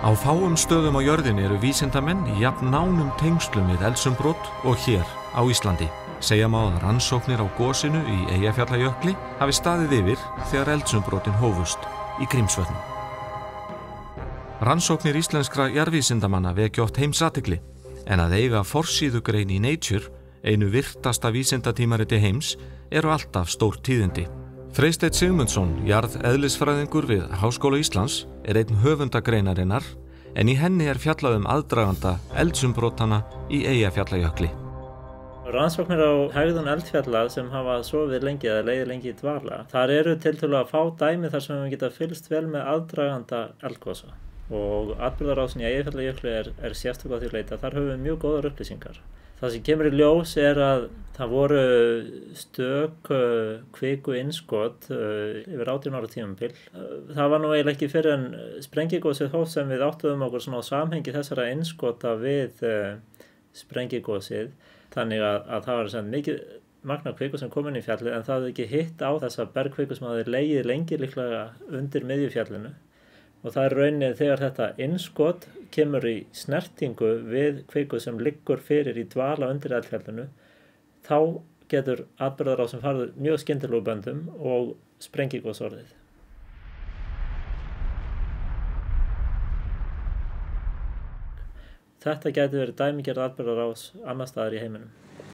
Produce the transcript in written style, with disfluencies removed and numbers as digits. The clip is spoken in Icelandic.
Á fáum stöðum á jörðinni eru vísindamenn í jafn nánum tengslum við eldsumbrot og hér á Íslandi. Segja má að rannsóknir á gosinu í Eyjafjallajökli hafi staðið yfir þegar eldsumbrotin hófust í Grímsvötnum. Rannsóknir íslenskra jarðvísindamanna vekja oft heimsathygli, en að eiga forsíðugrein í Nature, einu virtasta vísindatímariti heims, eru alltaf stór tíðindi. Freysteinn Sigmundsson, jarðeðlisfræðingur við Háskóla Íslands, einn höfundagreinarinnar, en í henni fjallað aðdraganda eldsumbrotanna í Eyjafjallajökli. Rannsóknir á hegðun eldfjalla sem hafa sofið lengi eða legið lengi í dvala. Þar eru tiltölulega fá dæmi þar sem við geta fylgst vel með aðdraganda eldgosa. Og atburðarásin í Eyjafjallajökli er sérstök á því leyti að þar höfum við mjög góðar upplýsingar. Það sem kemur í ljós að það voru stök kviku innskot yfir 18 ára tímabil. Það var nú eiginlega ekki fyrr en sprengigosið hófst sem við áttuðum okkur svona á samhengi þessara innskota við sprengigosið. Þannig að það var sem mikið magna kviku sem kom inn í fjallið, en það hafði ekki hitt á þessa bergkviku sem hafði legið lengi líklega undir miðjufjallinu. Og það rauninni þegar þetta innskot kemur í snertingu við kviku sem liggur fyrir í dvala undir eldfjallinu, þá getur atburðarásin farið mjög skyndilegum böndum og sprengigos orðið. Þetta gæti verið dæmigerð atburðarás annars staðar í heiminum.